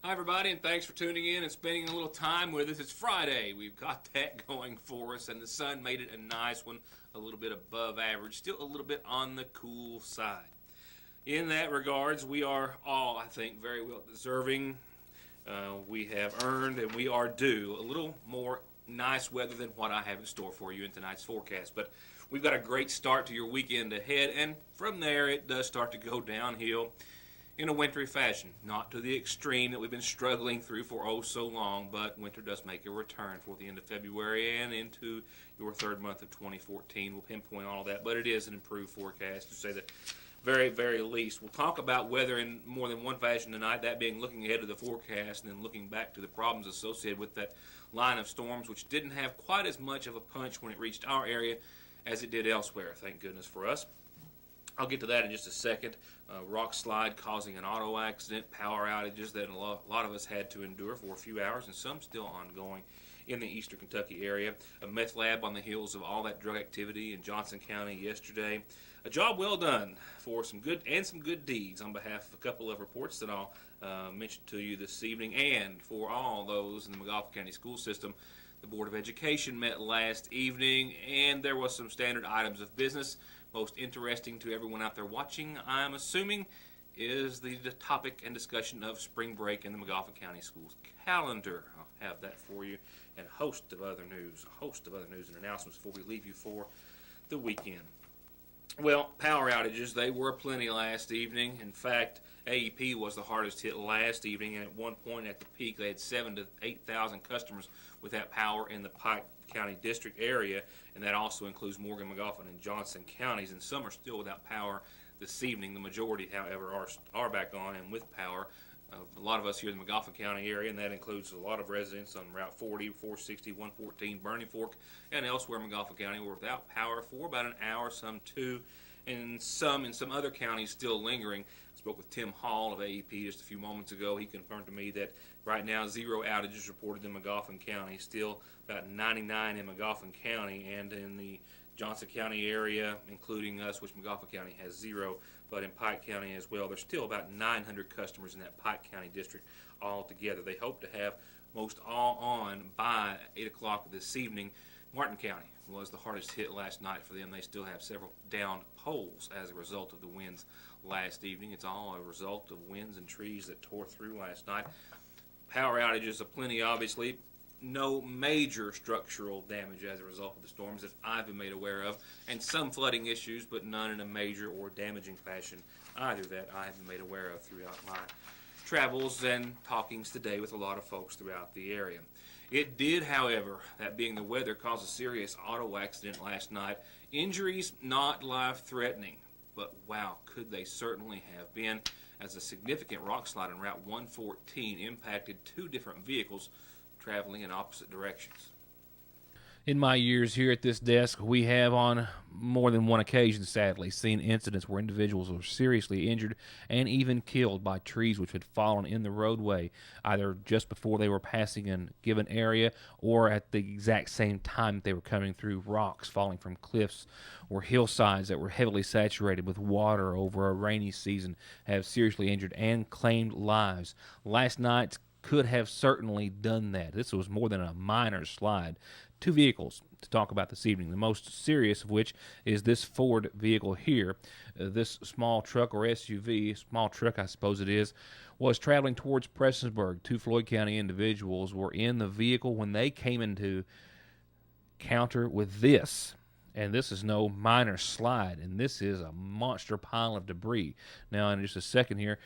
Hi, everybody, and thanks for tuning in and spending a little time with us. It's Friday. We've got that going for us, and the sun made it a nice one, a little bit above average, still a little bit on the cool side. In that regards, we are all, I think, very well deserving. We have earned and we are due a little more nice weather than what I have in store for you in tonight's forecast. But we've got a great start to your weekend ahead, and from there it does start to go downhill in a wintry fashion. Not to the extreme that we've been struggling through for oh so long, but winter does make a return for the end of February and into your third month of 2014. We'll pinpoint all of that, but it is an improved forecast to say the very, very least. We'll talk about weather in more than one fashion tonight, that being looking ahead to the forecast and then looking back to the problems associated with that line of storms, which didn't have quite as much of a punch when it reached our area as it did elsewhere, thank goodness for us. I'll get to that in just a second. Rock slide causing an auto accident, power outages that a lot of us had to endure for a few hours, and some still ongoing in the eastern Kentucky area. A meth lab on the heels of all that drug activity in Johnson County yesterday. A job well done for some good deeds on behalf of a couple of reports that I'll mention to you this evening, and for all those in the McGoffin County school system. The Board of Education met last evening, and there was some standard items of business. Most interesting to everyone out there watching, I'm assuming, is the topic and discussion of spring break in the McGoffin County Schools calendar. I'll have that for you, and a host of other news and announcements before we leave you for the weekend. Well, power outages, they were plenty last evening. In fact, AEP was the hardest hit last evening, and at one point at the peak, they had 7,000 to 8,000 customers without power in the Pike County District area, and that also includes Morgan, McGoffin, and Johnson counties, and some are still without power this evening. The majority, however, are back on and with power. A lot of us here in the McGoffin County area, and that includes a lot of residents on Route 40, 460, 114, Burning Fork, and elsewhere in McGoffin County were without power for about an hour, some two, and some in some other counties still lingering. I spoke with Tim Hall of AEP just a few moments ago. He confirmed to me that right now 0 outages reported in McGoffin County, still about 99 in McGoffin County, and in the Johnson County area, including us, which McGoffin County has 0, but in Pike County as well. There's still about 900 customers in that Pike County district altogether. They hope to have most all on by 8 o'clock this evening. Martin County was the hardest hit last night for them. They still have several downed poles as a result of the winds last evening. It's all a result of winds and trees that tore through last night. Power outages aplenty, obviously. No major structural damage as a result of the storms that I've been made aware of, and some flooding issues, but none in a major or damaging fashion either that I have been made aware of throughout my travels and talkings today with a lot of folks throughout the area. It did, however, that being the weather, cause a serious auto accident last night. Injuries not life-threatening, but wow, could they certainly have been, as a significant rock slide on Route 114 impacted 2 different vehicles traveling in opposite directions. In my years here at this desk, we have on more than one occasion, sadly, seen incidents where individuals were seriously injured and even killed by trees which had fallen in the roadway, either just before they were passing a given area or at the exact same time they were coming through. Rocks falling from cliffs or hillsides that were heavily saturated with water over a rainy season have seriously injured and claimed lives. Last night could have certainly done that. This was more than a minor slide. 2 vehicles to talk about this evening, the most serious of which is this Ford vehicle here. This small truck or SUV, small truck I suppose it is, was traveling towards Prestonsburg. 2 Floyd County individuals were in the vehicle when they came into encounter with this. And this is no minor slide, and this is a monster pile of debris. Now, in just a second here,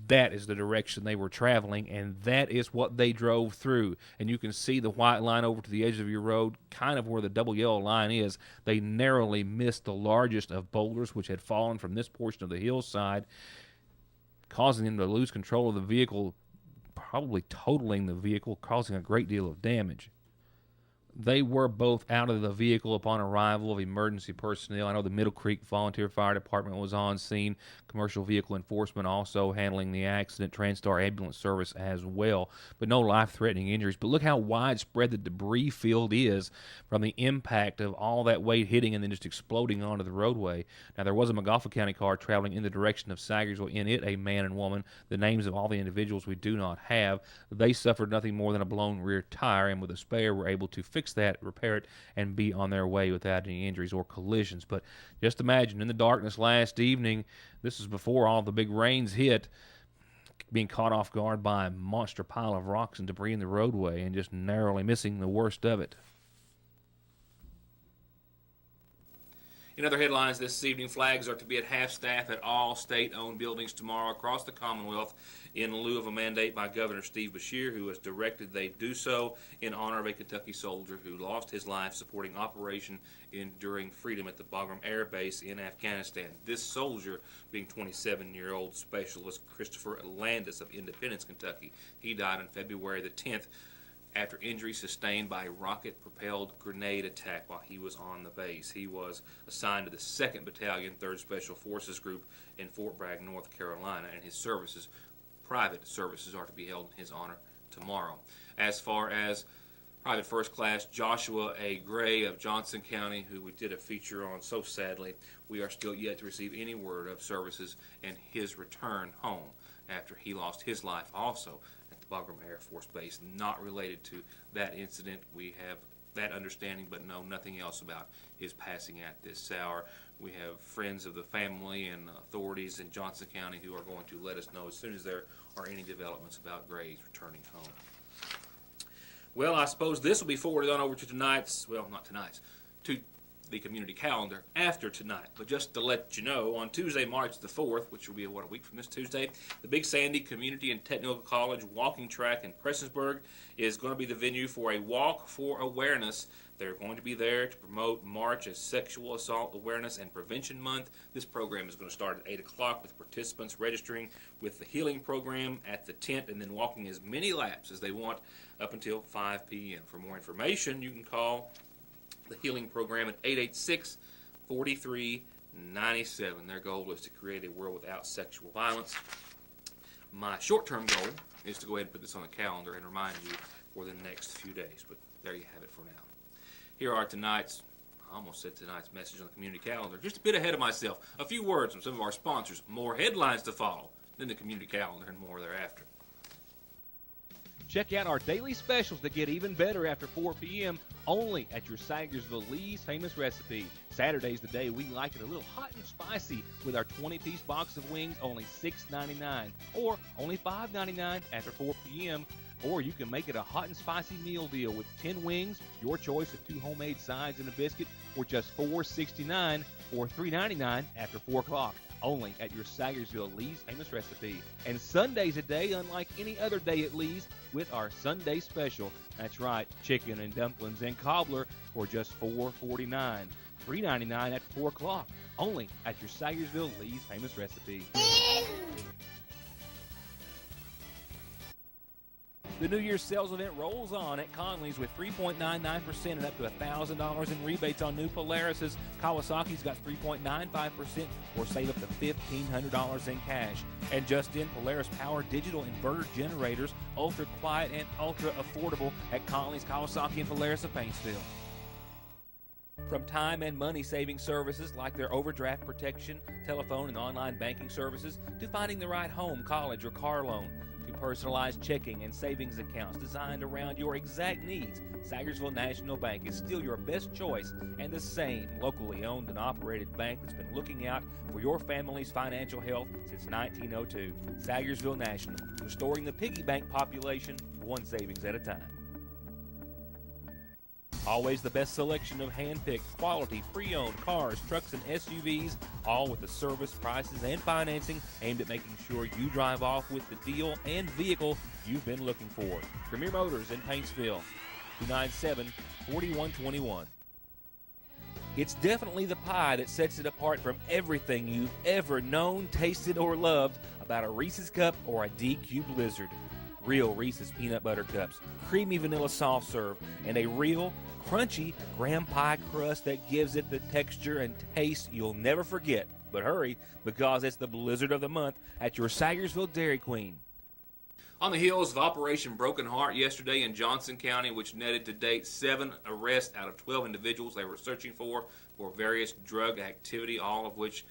that is the direction they were traveling, and that is what they drove through. And you can see the white line over to the edge of your road, kind of where the double yellow line is. They narrowly missed the largest of boulders which had fallen from this portion of the hillside, causing them to lose control of the vehicle, probably totaling the vehicle, causing a great deal of damage. They were both out of the vehicle upon arrival of emergency personnel. I know the Middle Creek Volunteer Fire Department was on scene. Commercial Vehicle Enforcement also handling the accident. Transtar Ambulance Service as well. But no life-threatening injuries. But look how widespread the debris field is from the impact of all that weight hitting and then just exploding onto the roadway. Now, there was a Montgomery County car traveling in the direction of Sagersville. In it, a man and woman. The names of all the individuals we do not have. They suffered nothing more than a blown rear tire, and with a spare were able to fix that, repair it, and be on their way without any injuries or collisions. But just imagine, in the darkness last evening, this is before all the big rains hit, being caught off guard by a monster pile of rocks and debris in the roadway and just narrowly missing the worst of it. In other headlines this evening, flags are to be at half-staff at all state-owned buildings tomorrow across the Commonwealth in lieu of a mandate by Governor Steve Beshear, who has directed they do so in honor of a Kentucky soldier who lost his life supporting Operation Enduring Freedom at the Bagram Air Base in Afghanistan. This soldier being 27-year-old Specialist Christopher Landis of Independence, Kentucky. He died on February the 10th. After injuries sustained by a rocket-propelled grenade attack while he was on the base. He was assigned to the 2nd Battalion, 3rd Special Forces Group in Fort Bragg, North Carolina, and his services, private services, are to be held in his honor tomorrow. As far as Private First Class Joshua A. Gray of Johnson County, who we did a feature on so sadly, we are still yet to receive any word of services and his return home after he lost his life also at the Bagram Air Force Base. Not related to that incident. We have that understanding, but know nothing else about his passing at this hour. We have friends of the family and authorities in Johnson County who are going to let us know as soon as there are any developments about Gray's returning home. Well, I suppose this will be forwarded on over to tonight's, well, not tonight's, to the community calendar after tonight. But just to let you know, on Tuesday, March the 4th, which will be a week from this Tuesday, the Big Sandy Community and Technical College walking track in Prestonsburg is going to be the venue for a Walk for Awareness. They're going to be there to promote March as Sexual Assault Awareness and Prevention Month. This program is going to start at 8 o'clock with participants registering with the healing program at the tent and then walking as many laps as they want up until 5 p.m. For more information, you can call the healing program at 886-4397. Their goal is to create a world without sexual violence. My short-term goal is to go ahead and put this on the calendar and remind you for the next few days. But there you have it for now. Here are tonight's, I almost said tonight's message on the community calendar. Just a bit ahead of myself. A few words from some of our sponsors. More headlines to follow, then the community calendar and more thereafter. Check out our daily specials that get even better after 4 p.m. only at your Sagersville Lee's Famous Recipe. Saturday's the day we like it a little hot and spicy with our 20-piece box of wings, only $6.99, or only $5.99 after 4 p.m. Or you can make it a hot and spicy meal deal with 10 wings, your choice of 2 homemade sides and a biscuit for just $4.69 or $3.99 after 4 o'clock. Only at your Sagersville Lee's Famous Recipe. And Sunday's a day unlike any other day at Lee's with our Sunday special. That's right, chicken and dumplings and cobbler for just $4.49. $3.99 at 4 o'clock. Only at your Sagersville Lee's Famous Recipe. The New Year's sales event rolls on at Conley's with 3.99% and up to $1,000 in rebates on new Polarises. Kawasaki's got 3.95% or save up to $1,500 in cash. And just in, Polaris Power digital inverter generators, ultra quiet and ultra affordable at Conley's, Kawasaki, and Polaris of Paintsville. From time and money saving services like their overdraft protection, telephone and online banking services, to finding the right home, college, or car loan, to personalized checking and savings accounts designed around your exact needs, Sagersville National Bank is still your best choice and the same locally owned and operated bank that's been looking out for your family's financial health since 1902. Sagersville National, restoring the piggy bank population one savings at a time. Always the best selection of hand-picked, quality, pre-owned cars, trucks, and SUVs, all with the service, prices, and financing aimed at making sure you drive off with the deal and vehicle you've been looking for. Premier Motors in Paintsville, 297-4121. It's definitely the pie that sets it apart from everything you've ever known, tasted, or loved about a Reese's Cup or a DQ Blizzard. real Reese's Peanut Butter Cups, creamy vanilla soft serve, and a real crunchy graham pie crust that gives it the texture and taste you'll never forget. But hurry, because it's the blizzard of the month at your Sayersville Dairy Queen. On the heels of Operation Broken Heart yesterday in Johnson County, which netted to date 7 arrests out of 12 individuals they were searching for various drug activity, all of which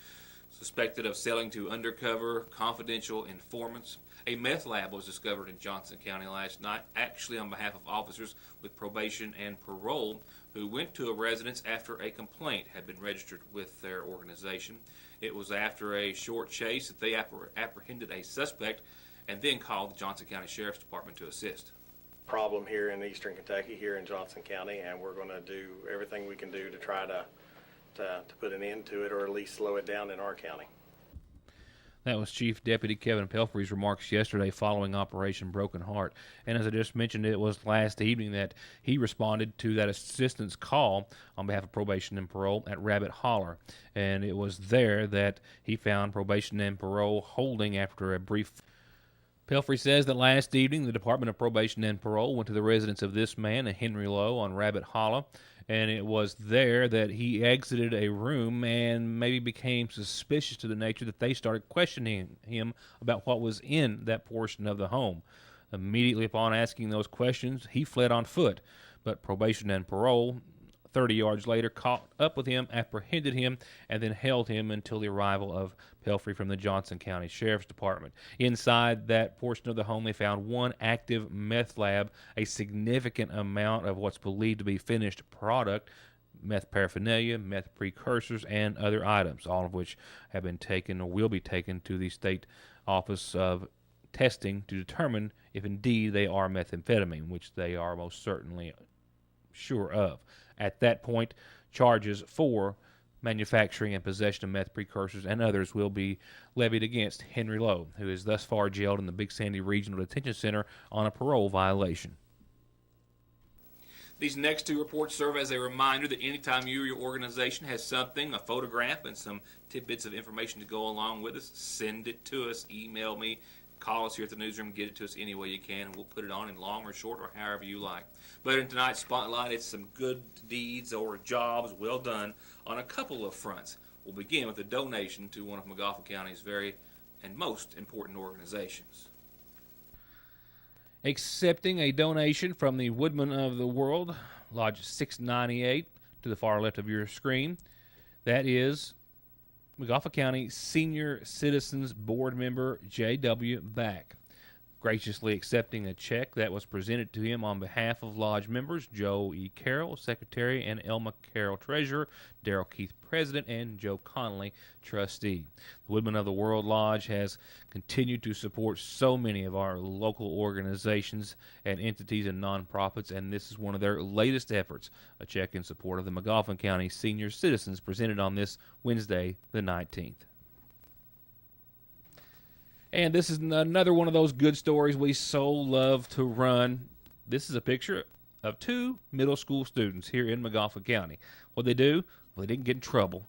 suspected of selling to undercover confidential informants. A meth lab was discovered in Johnson County last night, actually on behalf of officers with probation and parole who went to a residence after a complaint had been registered with their organization. It was after a short chase that they apprehended a suspect and then called the Johnson County Sheriff's Department to assist. Problem here in eastern Kentucky, here in Johnson County, and we're going to do everything we can do to try to put an end to it, or at least slow it down in our county. That was Chief Deputy Kevin Pelfrey's remarks yesterday following Operation Broken Heart. And as I just mentioned, it was last evening that he responded to that assistance call on behalf of probation and parole at Rabbit Holler. And it was there that he found probation and parole holding after a brief. Pelfrey says that last evening the Department of Probation and Parole went to the residence of this man, Henry Lowe, on Rabbit Hollow, and it was there that he exited a room and maybe became suspicious to the nature that they started questioning him about what was in that portion of the home. Immediately upon asking those questions, he fled on foot, but Probation and Parole 30 yards later, caught up with him, apprehended him, and then held him until the arrival of Pelfrey from the Johnson County Sheriff's Department. Inside that portion of the home, they found one active meth lab, a significant amount of what's believed to be finished product, meth paraphernalia, meth precursors, and other items, all of which have been taken or will be taken to the State Office of Testing to determine if indeed they are methamphetamine, which they are most certainly sure of. At that point, charges for manufacturing and possession of meth precursors and others will be levied against Henry Lowe, who is thus far jailed in the Big Sandy Regional Detention Center on a parole violation. These next two reports serve as a reminder that anytime you or your organization has something, a photograph and some tidbits of information to go along with us, send it to us, email me, call us here at the newsroom, get it to us any way you can, and we'll put it on in long or short or however you like. But in tonight's spotlight, it's some good deeds or jobs well done on a couple of fronts. We'll begin with a donation to one of McGoffin County's very and most important organizations. Accepting a donation from the Woodman of the World, Lodge 698, to the far left of your screen. That is McGoffin County Senior Citizens Board member J.W. Back, graciously accepting a check that was presented to him on behalf of Lodge members Joe E. Carroll, Secretary, and Elma Carroll, Treasurer, Darrell Keith, President, and Joe Connolly, Trustee. The Woodman of the World Lodge has continued to support so many of our local organizations and entities and nonprofits, and this is one of their latest efforts, a check in support of the McGoffin County Senior Citizens presented on this Wednesday, the 19th. And this is another one of those good stories we so love to run. This is a picture of two middle school students here in McGoffin County. What they do? Well, they didn't get in trouble.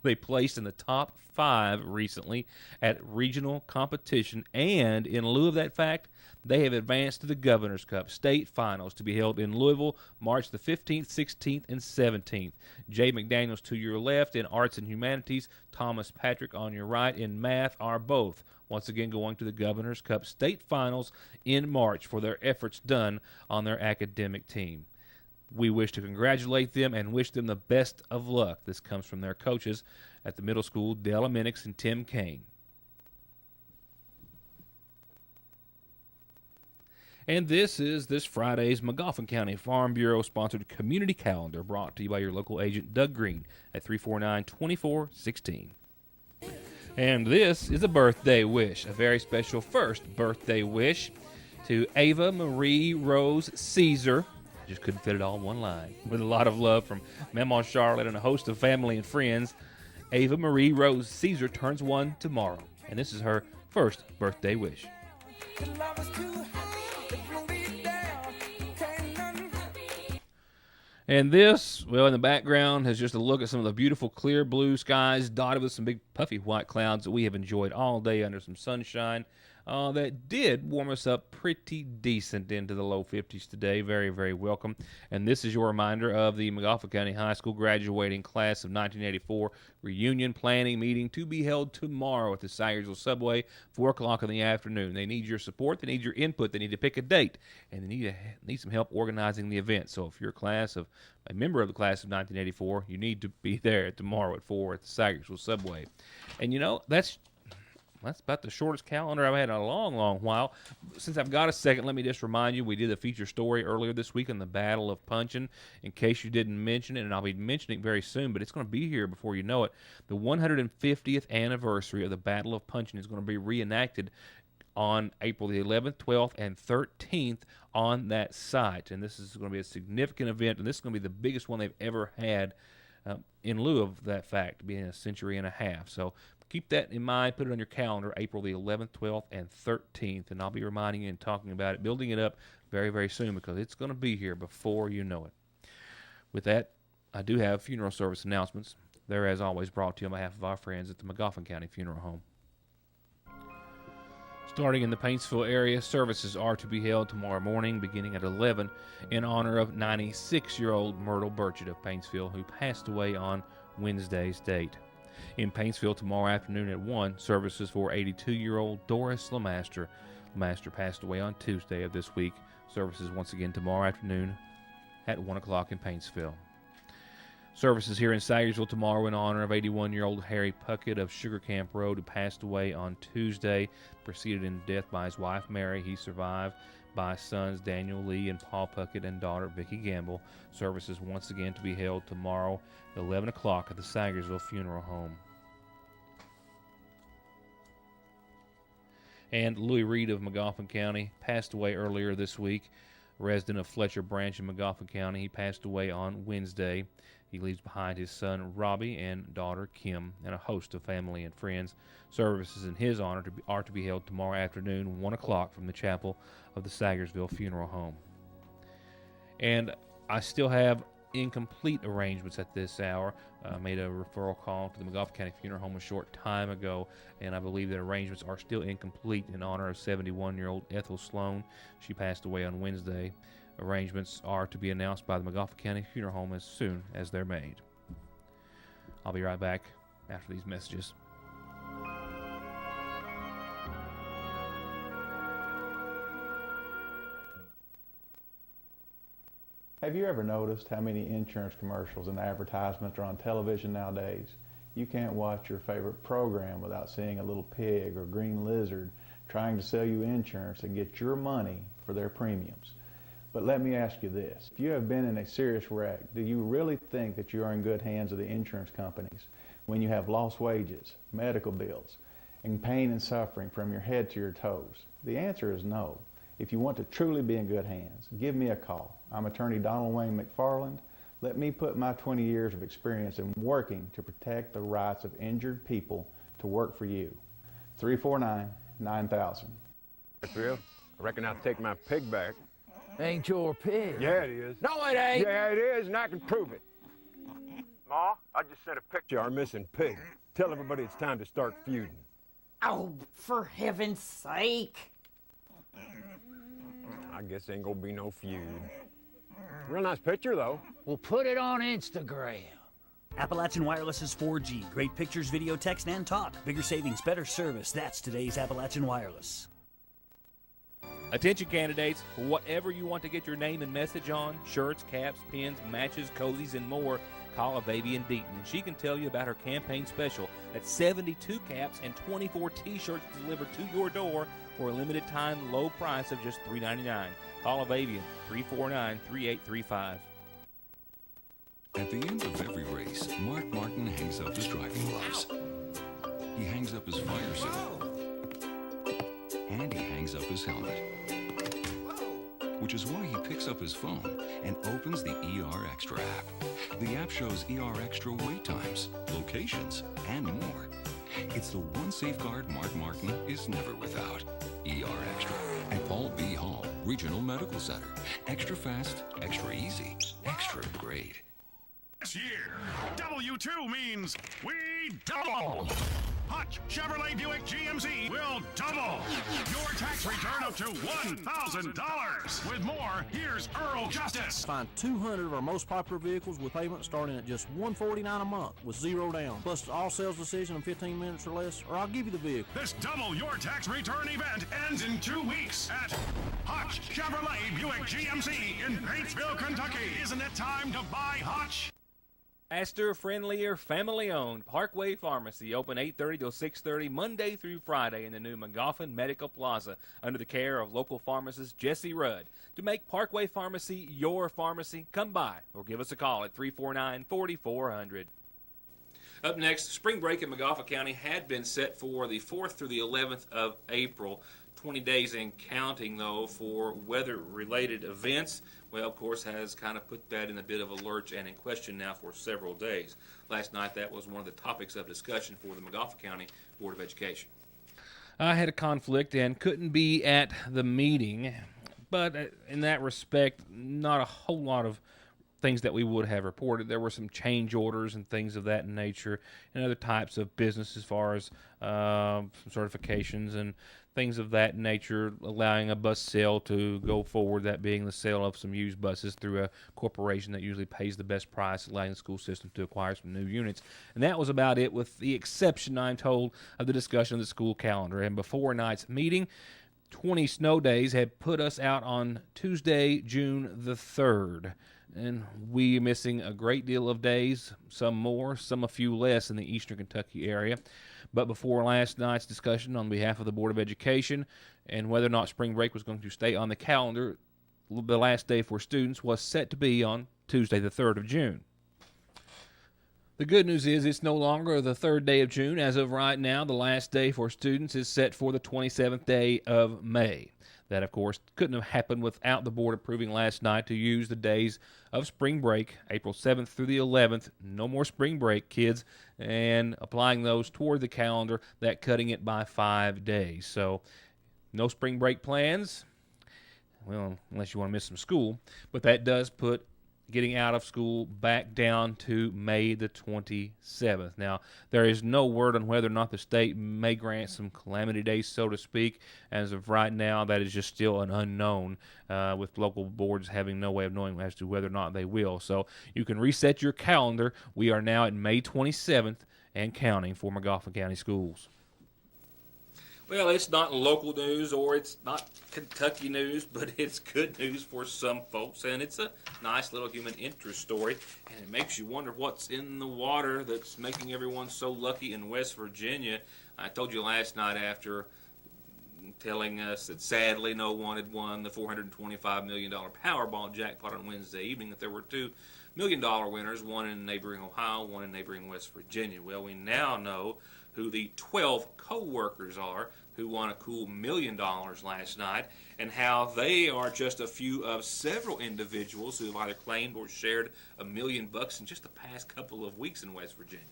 They placed in the top 5 recently at regional competition, and in lieu of that fact, they have advanced to the Governor's Cup State Finals to be held in Louisville, March the 15th, 16th, and 17th. Jay McDaniels to your left in Arts and Humanities, Thomas Patrick on your right in Math are both once again going to the Governor's Cup State Finals in March for their efforts done on their academic team. We wish to congratulate them and wish them the best of luck. This comes from their coaches at the middle school, Della Minix and Tim Kane. And this is this Friday's McGoffin County Farm Bureau-sponsored community calendar brought to you by your local agent, Doug Green, at 349-2416. And this is a birthday wish, a very special first birthday wish to Ava Marie Rose Caesar. I just couldn't fit it all in one line. With a lot of love from Mama Charlotte and a host of family and friends, Ava Marie Rose Caesar turns 1 tomorrow. And this is her first birthday wish. And this, well, in the background, has just a look at some of the beautiful clear blue skies dotted with some big puffy white clouds that we have enjoyed all day under some sunshine. that did warm us up pretty decent into the low 50s today. Very, very welcome. And this is your reminder of the McGoffin County High School graduating class of 1984 reunion planning meeting to be held tomorrow at the Sayersville Subway, 4 o'clock in the afternoon. They need your support. They need your input. They need to pick a date. And they need some help organizing the event. So if you're a member of the class of 1984, you need to be there tomorrow at 4 at the Sayersville Subway. And, that's about the shortest calendar I've had in a long, long while. Since I've got a second, let me just remind you, we did a feature story earlier this week on the Battle of Punching, in case you didn't mention it, and I'll be mentioning it very soon, but it's going to be here before you know it. The 150th anniversary of the Battle of Punching is going to be reenacted on April the 11th, 12th, and 13th on that site. And this is going to be a significant event, and this is going to be the biggest one they've ever had in lieu of that fact, being a century and a half. So keep that in mind. Put it on your calendar, April the 11th, 12th, and 13th. And I'll be reminding you and talking about it, building it up very, very soon, because it's going to be here before you know it. With that, I do have funeral service announcements. They're, as always, brought to you on behalf of our friends at the McGoffin County Funeral Home. Starting in the Paintsville area, services are to be held tomorrow morning beginning at 11 in honor of 96-year-old Myrtle Burchett of Paintsville, who passed away on Wednesday's date. In Paintsville tomorrow afternoon at 1, services for 82-year-old Doris Lemaster. Lemaster passed away on Tuesday of this week. Services once again tomorrow afternoon at 1 o'clock in Paintsville. Services here in Sayersville tomorrow in honor of 81-year-old Harry Puckett of Sugar Camp Road, who passed away on Tuesday, preceded in death by his wife Mary. He survived by sons Daniel Lee and Paul Puckett and daughter Vicki Gamble. Services once again to be held tomorrow at 11 o'clock at the Sayersville Funeral Home. And Louis Reed of McGoffin County passed away earlier this week. A resident of Fletcher Branch in McGoffin County, he passed away on Wednesday. He leaves behind his son Robbie and daughter Kim and a host of family and friends. Services in his honor are to be held tomorrow afternoon, 1 o'clock from the chapel of the Sayersville Funeral Home. And I still have incomplete arrangements at this hour. I made a referral call to the McGoffin County Funeral Home a short time ago, and I believe that arrangements are still incomplete in honor of 71-year-old Ethel Sloan. She passed away on Wednesday. Arrangements are to be announced by the McGoffin County Funeral Home as soon as they're made. I'll be right back after these messages. Have you ever noticed how many insurance commercials and advertisements are on television nowadays? You can't watch your favorite program without seeing a little pig or green lizard trying to sell you insurance and get your money for their premiums. But let me ask you this. If you have been in a serious wreck, do you really think that you are in good hands of the insurance companies when you have lost wages, medical bills, and pain and suffering from your head to your toes? The answer is no. If you want to truly be in good hands, give me a call. I'm attorney Donald Wayne McFarland. Let me put my 20 years of experience in working to protect the rights of injured people to work for you. 349-9000. Bill, I reckon I'll take my pig back. Ain't your pig. Yeah, it is. No, it ain't. Yeah, it is, and I can prove it. Ma, I just sent a picture of our missing pig. Tell everybody it's time to start feuding. Oh, for heaven's sake. I guess ain't gonna be no feud. Real nice picture, though. We'll put it on Instagram. Appalachian Wireless is 4G. Great pictures, video, text, and talk. Bigger savings, better service. That's today's Appalachian Wireless. Attention candidates, for whatever you want to get your name and message on, shirts, caps, pins, matches, cozies, and more, call Avavian Deaton. She can tell you about her campaign special. That's 72 caps and 24 t-shirts delivered to your door for a limited time low price of just $3.99. Call Avavian, 349-3835. At the end of every race, Mark Martin hangs up his driving gloves. He hangs up his fire suit. And he hangs up his helmet. Which is why he picks up his phone and opens the ER Extra app. The app shows ER Extra wait times, locations, and more. It's the one safeguard Mark Martin is never without. ER Extra at Paul B. Hall Regional Medical Center. Extra fast, extra easy, extra great. This year, W2 means we double. Hutch Chevrolet Buick GMC will double your tax return up to $1,000. With more, here's Earl Justice. Find 200 of our most popular vehicles with payment starting at just $149 a month with 0 down. Plus all sales decision in 15 minutes or less, or I'll give you the vehicle. This double your tax return event ends in 2 weeks at Hutch Chevrolet Buick GMC in Batesville, Kentucky. Isn't it time to buy Hutch? Faster, friendlier, family-owned Parkway Pharmacy, open 8:30 till 6:30 Monday through Friday in the new McGoffin Medical Plaza under the care of local pharmacist Jesse Rudd. To make Parkway Pharmacy your pharmacy, come by or give us a call at 349-4400. Up next, spring break in McGoffin County had been set for the 4th through the 11th of April. 20 days and counting, though, for weather-related events. Well, of course, has kind of put that in a bit of a lurch and in question now for several days. Last night, that was one of the topics of discussion for the McGoffin County Board of Education. I had a conflict and couldn't be at the meeting, but in that respect, not a whole lot of things that we would have reported. There were some change orders and things of that nature, and other types of business as far as some certifications and things of that nature, allowing a bus sale to go forward, that being the sale of some used buses through a corporation that usually pays the best price, allowing the school system to acquire some new units. And that was about it, with the exception, I'm told, of the discussion of the school calendar. And before tonight's meeting, 20 snow days had put us out on Tuesday, June the 3rd. And we are missing a great deal of days, some more, some a few less in the eastern Kentucky area. But before last night's discussion on behalf of the Board of Education and whether or not spring break was going to stay on the calendar, the last day for students was set to be on Tuesday, the 3rd of June. The good news is it's no longer the 3rd day of June. As of right now, the last day for students is set for the 27th day of May. That, of course, couldn't have happened without the board approving last night to use the days of spring break, April 7th through the 11th. No more spring break, kids, and applying those toward the calendar, that cutting it by 5 days. So no spring break plans, well, unless you want to miss some school, but that does put getting out of school back down to May the 27th. Now, there is no word on whether or not the state may grant some calamity days, so to speak. As of right now, that is just still an unknown, with local boards having no way of knowing as to whether or not they will. So you can reset your calendar. We are now at May 27th and counting for McGoffin County Schools. Well, it's not local news or it's not Kentucky news, but it's good news for some folks, and it's a nice little human interest story, and it makes you wonder what's in the water that's making everyone so lucky in West Virginia. I told you last night, after telling us that sadly no one had won the $425 million Powerball jackpot on Wednesday evening, that there were $2 million winners, one in neighboring Ohio, one in neighboring West Virginia. Well, we now know who the 12 co-workers are who won a cool $1 million last night, and how they are just a few of several individuals who have either claimed or shared $1 million in just the past couple of weeks in West Virginia.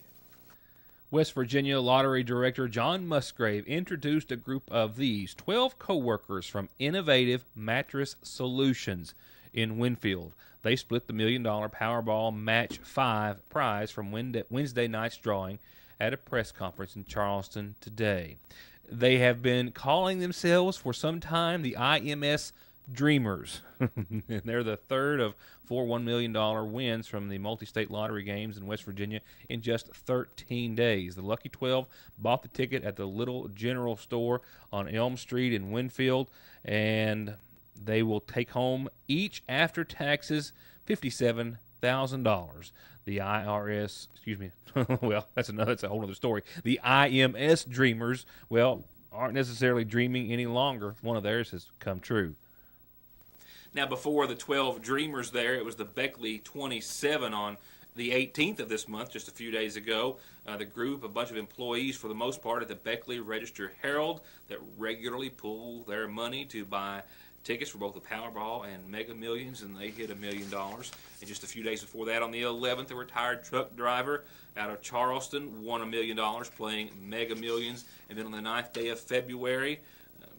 West Virginia Lottery Director John Musgrave introduced a group of these 12 co-workers from Innovative Mattress Solutions in Winfield. They split the $1 million Powerball Match 5 prize from Wednesday night's drawing at a press conference in Charleston today. They have been calling themselves for some time the IMS Dreamers. And they're the third of 4 $1 million wins from the multi-state lottery games in West Virginia in just 13 days. The Lucky 12 bought the ticket at the Little General Store on Elm Street in Winfield, and they will take home each after taxes $57,000. The IRS, well, that's a whole other story. The IMS Dreamers, well, aren't necessarily dreaming any longer. One of theirs has come true. Now, before the 12 Dreamers there, it was the Beckley 27 on the 18th of this month, just a few days ago. The group, a bunch of employees for the most part at the Beckley Register Herald, that regularly pull their money to buy tickets for both the Powerball and Mega Millions, and they hit $1 million. And just a few days before that, on the 11th, a retired truck driver out of Charleston won $1 million playing Mega Millions. And then on the 9th day of February,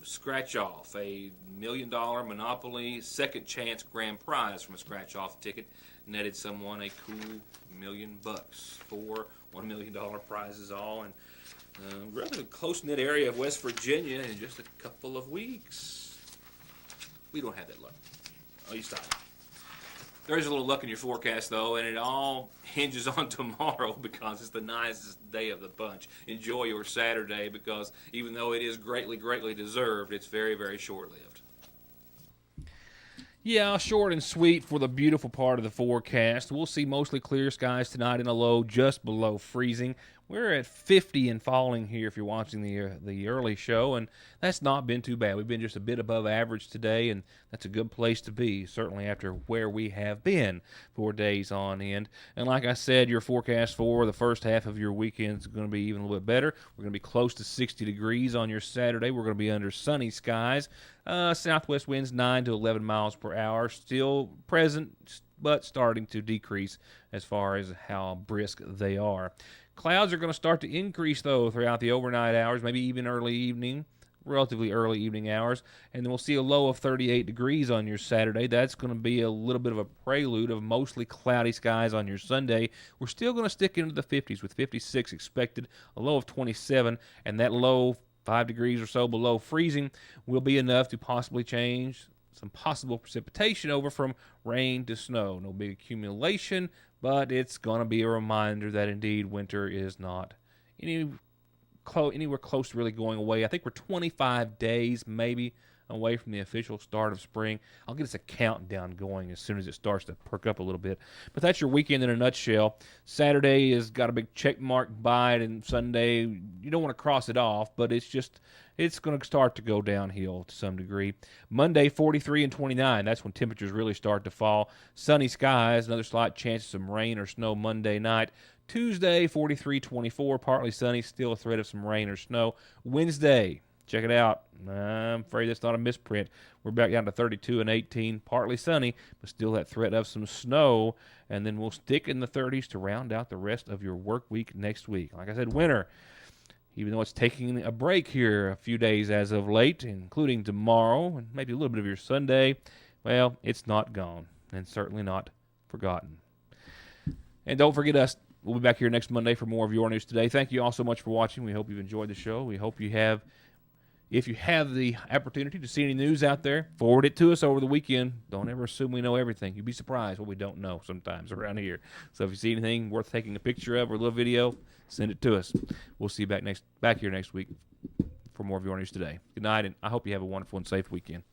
scratch-off, a $1 million Monopoly second chance grand prize from a scratch-off ticket netted someone a cool $1 million. 4 $1 million prizes all. And Rather close-knit area of West Virginia in just a couple of weeks. We don't have that luck. Oh, you stop. There is a little luck in your forecast, though, and it all hinges on tomorrow because it's the nicest day of the bunch. Enjoy your Saturday because even though it is greatly, greatly deserved, it's very, very short-lived. Yeah, short and sweet for the beautiful part of the forecast. We'll see mostly clear skies tonight in a low just below freezing. We're at 50 and falling here if you're watching the early show, and that's not been too bad. We've been just a bit above average today, and that's a good place to be, certainly after where we have been for days on end. And like I said, your forecast for the first half of your weekend is going to be even a little bit better. We're going to be close to 60 degrees on your Saturday. We're going to be under sunny skies. Southwest winds 9 to 11 miles per hour, still present, but starting to decrease as far as how brisk they are. Clouds are going to start to increase, though, throughout the overnight hours, maybe even early evening, relatively early evening hours, and then we'll see a low of 38 degrees on your Saturday. That's going to be a little bit of a prelude of mostly cloudy skies on your Sunday. We're still going to stick into the 50s with 56 expected, a low of 27, and that low 5 degrees or so below freezing will be enough to possibly change some possible precipitation over from rain to snow. No big accumulation, but it's going to be a reminder that indeed winter is not anywhere close to really going away. I think we're 25 days maybe away from the official start of spring. I'll get us a countdown going as soon as it starts to perk up a little bit. But that's your weekend in a nutshell. Saturday has got a big check mark by it, and Sunday, you don't want to cross it off, but it's going to start to go downhill to some degree. Monday, 43 and 29. That's when temperatures really start to fall. Sunny skies, another slight chance of some rain or snow Monday night. Tuesday, 43-24, partly sunny, still a threat of some rain or snow. Wednesday, check it out. I'm afraid that's not a misprint. We're back down to 32 and 18, partly sunny, but still that threat of some snow. And then we'll stick in the 30s to round out the rest of your work week next week. Like I said, winter, even though it's taking a break here a few days as of late, including tomorrow and maybe a little bit of your Sunday, well, it's not gone and certainly not forgotten. And don't forget us. We'll be back here next Monday for more of Your News Today. Thank you all so much for watching. We hope you've enjoyed the show. We hope you have. If you have the opportunity to see any news out there, forward it to us over the weekend. Don't ever assume we know everything. You'd be surprised what we don't know sometimes around here. So if you see anything worth taking a picture of or a little video, send it to us. We'll see you back here next week for more of Your News Today. Good night, and I hope you have a wonderful and safe weekend.